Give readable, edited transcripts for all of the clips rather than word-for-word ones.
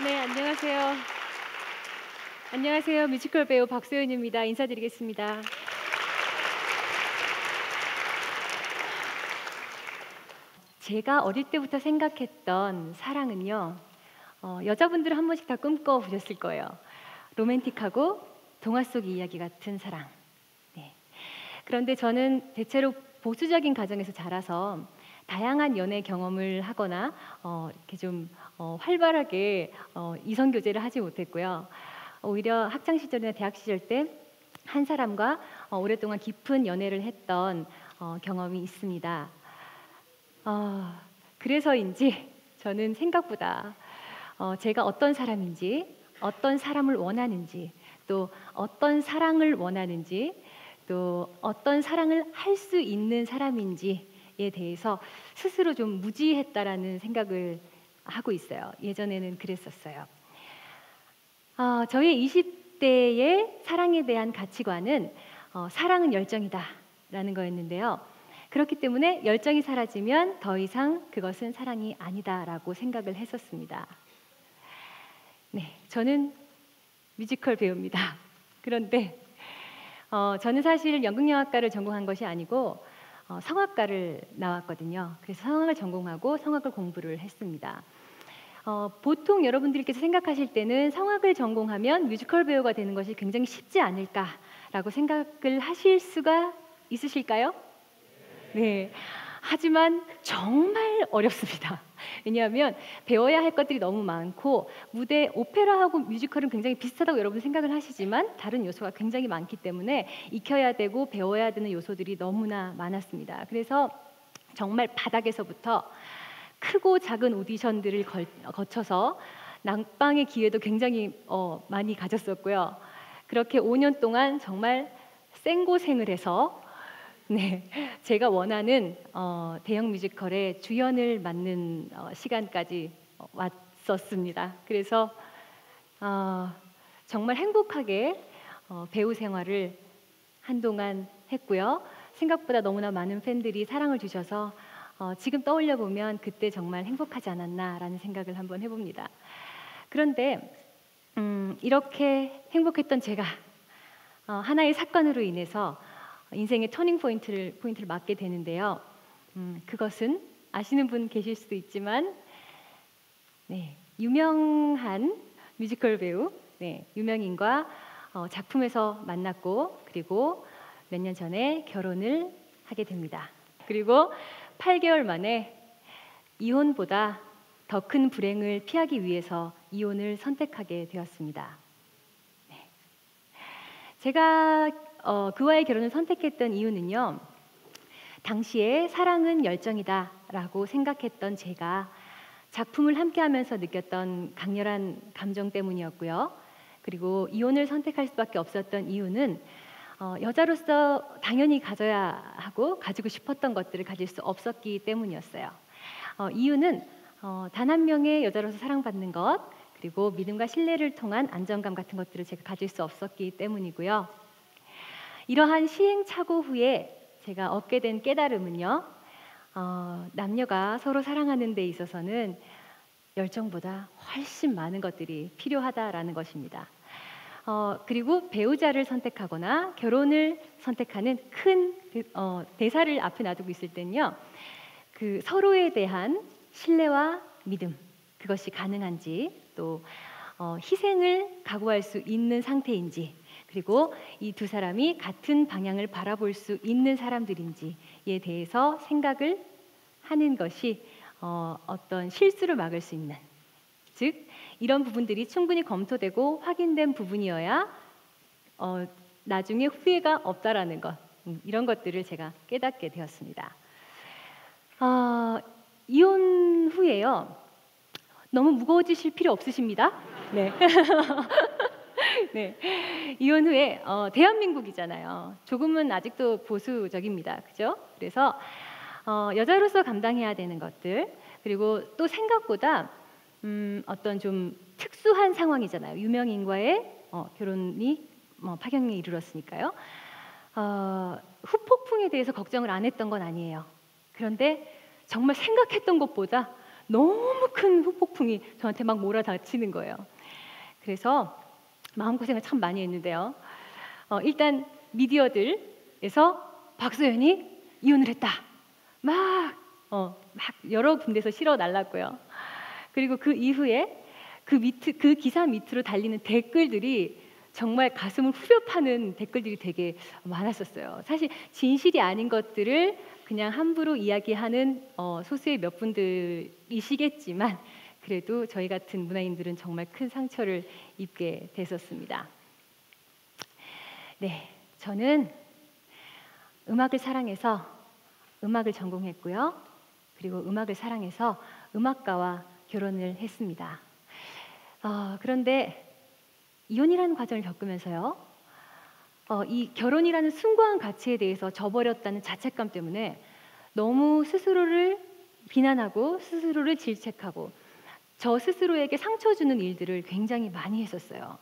네, 안녕하세요. 안녕하세요. 뮤지컬 배우 박소연입니다. 인사드리겠습니다. 제가 어릴 때부터 생각했던 사랑은요, 여자분들은 한 번씩 다 꿈꿔보셨을 거예요. 로맨틱하고 동화 속 이야기 같은 사랑. 네. 그런데 저는 대체로 보수적인 가정에서 자라서 다양한 연애 경험을 하거나 이렇게 좀 활발하게 이성 교제를 하지 못했고요. 오히려 학창 시절이나 대학 시절 때 한 사람과 오랫동안 깊은 연애를 했던 경험이 있습니다. 그래서인지 저는 생각보다 제가 어떤 사람인지, 어떤 사람을 원하는지, 또 어떤 사랑을 원하는지, 또 어떤 사랑을 할 수 있는 사람인지에 대해서 스스로 좀 무지했다라는 생각을 하고 있어요. 예전에는 그랬었어요. 저의 20대의 사랑에 대한 가치관은 사랑은 열정이다라는 거였는데요. 그렇기 때문에 열정이 사라지면 더 이상 그것은 사랑이 아니다라고 생각을 했었습니다. 네, 저는 뮤지컬 배우입니다. 그런데 저는 사실 연극영화과를 전공한 것이 아니고 성악과를 나왔거든요. 그래서 성악을 전공하고 성악을 공부를 했습니다. 보통 여러분들께서 생각하실 때는 성악을 전공하면 뮤지컬 배우가 되는 것이 굉장히 쉽지 않을까라고 생각을 하실 수가 있으실까요? 네. 하지만 정말 어렵습니다. 왜냐하면 배워야 할 것들이 너무 많고 무대 오페라하고 뮤지컬은 굉장히 비슷하다고 여러분 생각을 하시지만 다른 요소가 굉장히 많기 때문에 익혀야 되고 배워야 되는 요소들이 너무나 많았습니다. 그래서 정말 바닥에서부터 크고 작은 오디션들을 거쳐서 난방의 기회도 굉장히 많이 가졌었고요. 그렇게 5년 동안 정말 생고생을 해서 네, 제가 원하는 대형 뮤지컬의 주연을 맡는 시간까지 왔었습니다. 그래서 정말 행복하게 배우 생활을 한동안 했고요. 생각보다 너무나 많은 팬들이 사랑을 주셔서 지금 떠올려 보면 그때 정말 행복하지 않았나라는 생각을 한번 해봅니다. 그런데 이렇게 행복했던 제가 하나의 사건으로 인해서 인생의 터닝 포인트를 맞게 되는데요. 그것은 아시는 분 계실 수도 있지만, 네, 유명한 뮤지컬 배우, 네, 유명인과 작품에서 만났고 그리고 몇 년 전에 결혼을 하게 됩니다. 그리고 8개월 만에 이혼보다 더 큰 불행을 피하기 위해서 이혼을 선택하게 되었습니다. 네. 제가 그와의 결혼을 선택했던 이유는요. 당시에 사랑은 열정이다라고 생각했던 제가 작품을 함께하면서 느꼈던 강렬한 감정 때문이었고요. 그리고 이혼을 선택할 수밖에 없었던 이유는 여자로서 당연히 가져야 하고 가지고 싶었던 것들을 가질 수 없었기 때문이었어요. 이유는 단 한 명의 여자로서 사랑받는 것, 그리고 믿음과 신뢰를 통한 안정감 같은 것들을 제가 가질 수 없었기 때문이고요. 이러한 시행착오 후에 제가 얻게 된 깨달음은요, 남녀가 서로 사랑하는 데 있어서는 열정보다 훨씬 많은 것들이 필요하다라는 것입니다. 그리고 배우자를 선택하거나 결혼을 선택하는 큰 대사를 앞에 놔두고 있을 때는요, 그 서로에 대한 신뢰와 믿음, 그것이 가능한지, 또 희생을 각오할 수 있는 상태인지, 그리고 이 두 사람이 같은 방향을 바라볼 수 있는 사람들인지에 대해서 생각을 하는 것이 어떤 실수를 막을 수 있는, 즉 이런 부분들이 충분히 검토되고 확인된 부분이어야 나중에 후회가 없다라는 것, 이런 것들을 제가 깨닫게 되었습니다. 이혼 후에요, 너무 무거워지실 필요 없으십니다. 네. 네. 이혼 후에 대한민국이잖아요. 조금은 아직도 보수적입니다. 그죠? 그래서 여자로서 감당해야 되는 것들, 그리고 또 생각보다 어떤 좀 특수한 상황이잖아요. 유명인과의 결혼이 파경에 이르렀으니까요. 후폭풍에 대해서 걱정을 안 했던 건 아니에요. 그런데 정말 생각했던 것보다 너무 큰 후폭풍이 저한테 막 몰아닥치는 거예요. 그래서 마음고생을 참 많이 했는데요. 일단 미디어들에서 박소연이 이혼을 했다. 막 여러 군데서 실어 날랐고요. 그리고 그 이후에 그 기사 밑으로 달리는 댓글들이 정말 가슴을 후벼 파는 댓글들이 되게 많았었어요. 사실 진실이 아닌 것들을 그냥 함부로 이야기하는 소수의 몇 분들이시겠지만 그래도 저희 같은 문화인들은 정말 큰 상처를 입게 됐었습니다. 네, 저는 음악을 사랑해서 음악을 전공했고요. 그리고 음악을 사랑해서 음악가와 결혼을 했습니다. 그런데 이혼이라는 과정을 겪으면서요, 이 결혼이라는 숭고한 가치에 대해서 저버렸다는 자책감 때문에 너무 스스로를 비난하고 스스로를 질책하고 저 스스로에게 상처 주는 일들을 굉장히 많이 했었어요.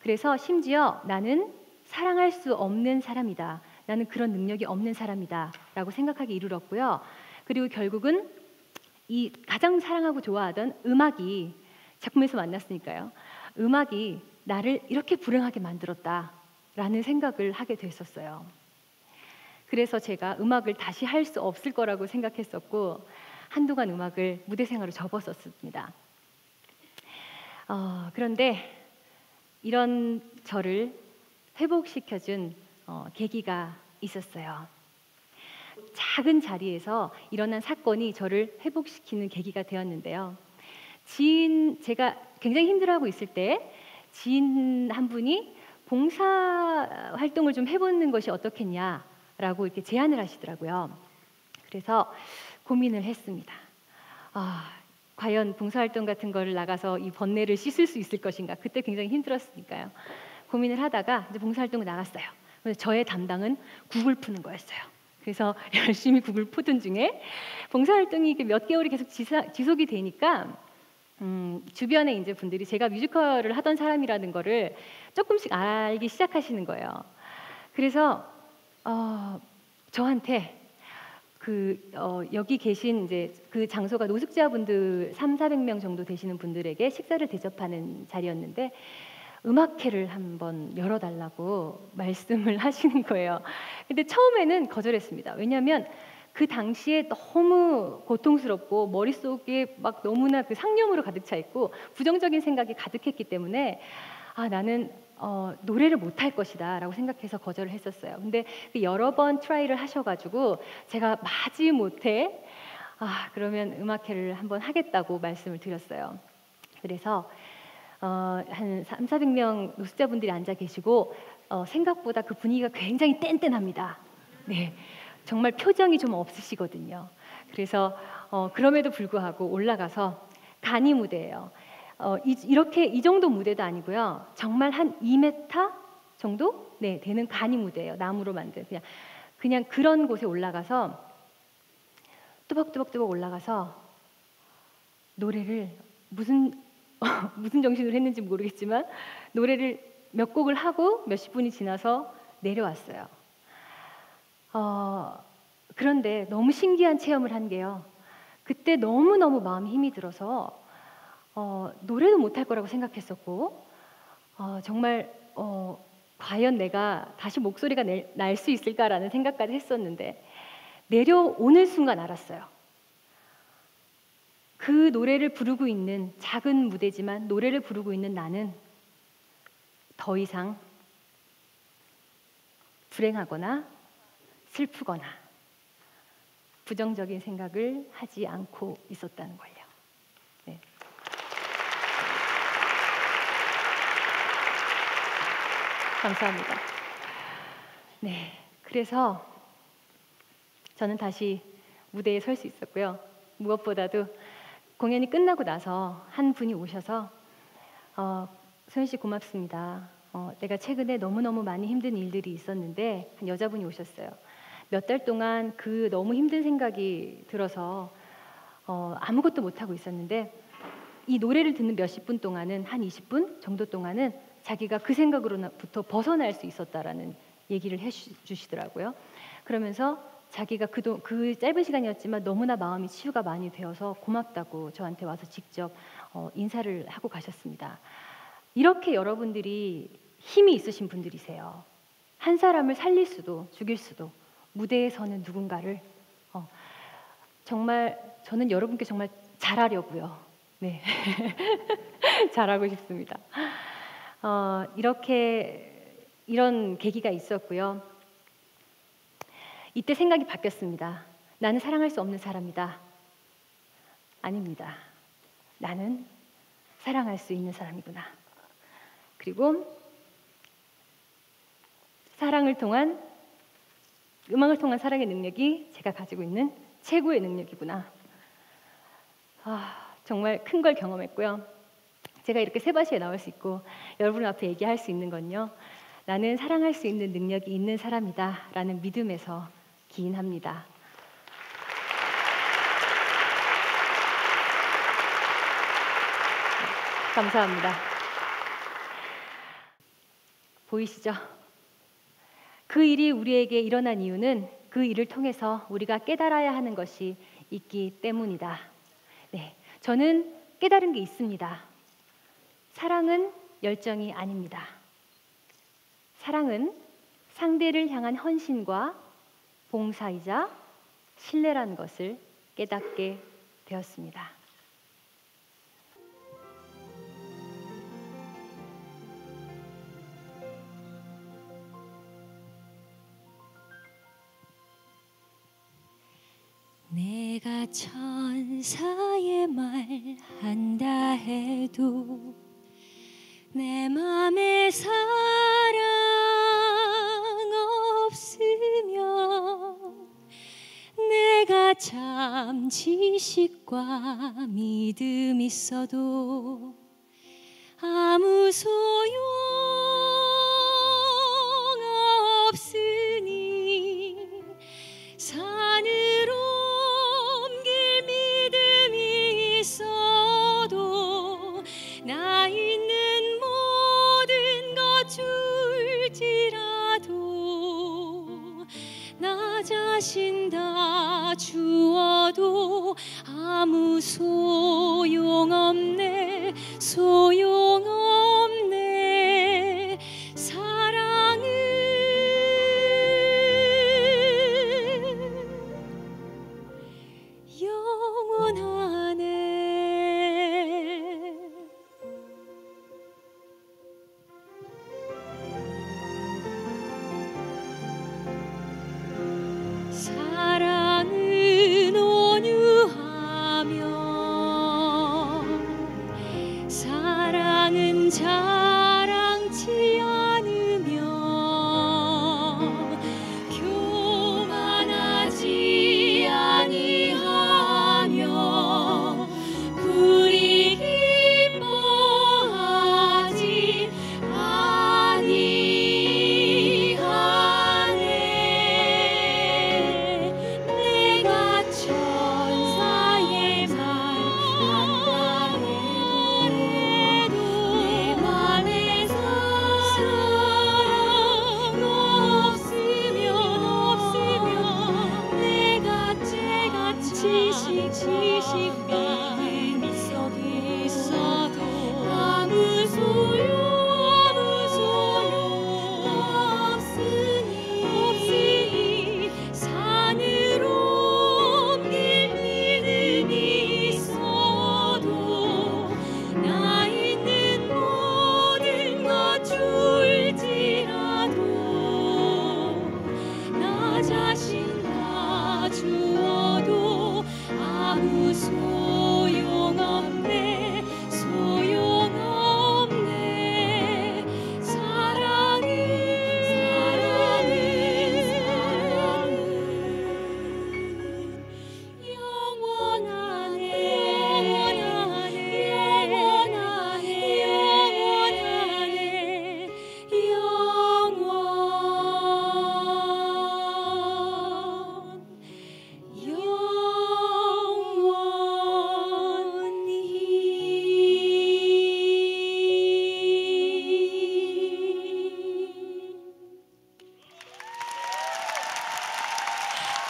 그래서 심지어 나는 사랑할 수 없는 사람이다. 나는 그런 능력이 없는 사람이다. 라고 생각하기 이르렀고요. 그리고 결국은 이 가장 사랑하고 좋아하던 음악이, 작품에서 만났으니까요, 음악이 나를 이렇게 불행하게 만들었다라는 생각을 하게 됐었어요. 그래서 제가 음악을 다시 할 수 없을 거라고 생각했었고 한동안 음악을 무대 생활로 접었었습니다. 그런데 이런 저를 회복시켜준 계기가 있었어요. 작은 자리에서 일어난 사건이 저를 회복시키는 계기가 되었는데요. 제가 굉장히 힘들어하고 있을 때 지인 한 분이 봉사 활동을 좀 해보는 것이 어떻겠냐라고 이렇게 제안을 하시더라고요. 그래서 고민을 했습니다. 과연 봉사활동 같은 거를 나가서 이 번뇌를 씻을 수 있을 것인가? 그때 굉장히 힘들었으니까요. 고민을 하다가 이제 봉사활동을 나갔어요. 그래서 저의 담당은 국을 푸는 거였어요. 그래서 열심히 국을 푸던 중에 봉사활동이 몇 개월이 계속 지속이 되니까 주변에 이제 분들이 제가 뮤지컬을 하던 사람이라는 거를 조금씩 알기 시작하시는 거예요. 그래서 저한테 여기 계신 이제 그 장소가 노숙자분들 300~400명 정도 되시는 분들에게 식사를 대접하는 자리였는데 음악회를 한번 열어달라고 말씀을 하시는 거예요. 근데 처음에는 거절했습니다. 왜냐하면 그 당시에 너무 고통스럽고 머릿속에 막 너무나 그 상념으로 가득 차 있고 부정적인 생각이 가득했기 때문에 나는 노래를 못할 것이다 라고 생각해서 거절을 했었어요. 근데 여러 번 트라이를 하셔가지고 제가 마지못해 그러면 음악회를 한번 하겠다고 말씀을 드렸어요. 그래서 한 300~400명 노숙자분들이 앉아 계시고 생각보다 그 분위기가 굉장히 뗀뗀합니다. 네, 정말 표정이 좀 없으시거든요. 그래서 그럼에도 불구하고 올라가서 간이 무대예요. 이렇게 이 정도 무대도 아니고요. 정말 한 2m 정도 되는 간이 무대예요. 나무로 만든 그냥 그런 곳에 올라가서 뚜벅뚜벅 올라가서 노래를 무슨 정신으로 했는지 모르겠지만 노래를 몇 곡을 하고 몇십 분이 지나서 내려왔어요. 그런데 너무 신기한 체험을 한 게요. 그때 너무너무 마음에 힘이 들어서 노래도 못할 거라고 생각했었고 정말 과연 내가 다시 목소리가 날 수 있을까라는 생각까지 했었는데 내려오는 순간 알았어요. 그 노래를 부르고 있는 작은 무대지만 노래를 부르고 있는 나는 더 이상 불행하거나 슬프거나 부정적인 생각을 하지 않고 있었다는 걸요. 네. 감사합니다. 네, 그래서 저는 다시 무대에 설 수 있었고요. 무엇보다도 공연이 끝나고 나서 한 분이 오셔서 소연 씨 고맙습니다. 내가 최근에 너무너무 많이 힘든 일들이 있었는데 한 여자분이 오셨어요. 몇 달 동안 그 너무 힘든 생각이 들어서 아무것도 못하고 있었는데 이 노래를 듣는 몇십 분 동안은 한 20분 정도 동안은 자기가 그 생각으로부터 벗어날 수 있었다라는 얘기를 해주시더라고요. 그러면서 자기가 그 짧은 시간이었지만 너무나 마음이 치유가 많이 되어서 고맙다고 저한테 와서 직접 인사를 하고 가셨습니다. 이렇게 여러분들이 힘이 있으신 분들이세요. 한 사람을 살릴 수도 죽일 수도 무대에 서는 누군가를 정말 저는 여러분께 정말 잘하려고요. 네, 잘하고 싶습니다. 이런 계기가 있었고요. 이때 생각이 바뀌었습니다. 나는 사랑할 수 없는 사람이다. 아닙니다. 나는 사랑할 수 있는 사람이구나. 그리고 음악을 통한 사랑의 능력이 제가 가지고 있는 최고의 능력이구나. 정말 큰 걸 경험했고요. 제가 이렇게 세바시에 나올 수 있고 여러분 앞에 얘기할 수 있는 건요. 나는 사랑할 수 있는 능력이 있는 사람이다 라는 믿음에서 기인합니다. 감사합니다. 보이시죠? 그 일이 우리에게 일어난 이유는 그 일을 통해서 우리가 깨달아야 하는 것이 있기 때문이다. 네, 저는 깨달은 게 있습니다. 사랑은 열정이 아닙니다. 사랑은 상대를 향한 헌신과 봉사이자 신뢰라는 것을 깨닫게 되었습니다. 내가 천사의 말 한다 해도 내 맘에 사랑 없으면 내가 참 지식과 믿음 있어도 아무 소용 없으니 산으로 옮길 믿음이 있어도 나 있는 모든 것 줄지라도 나 자신 다 주어도 아무 소용없네 소용없네 사랑은 영원하네 사랑은 온유하며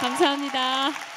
감사합니다.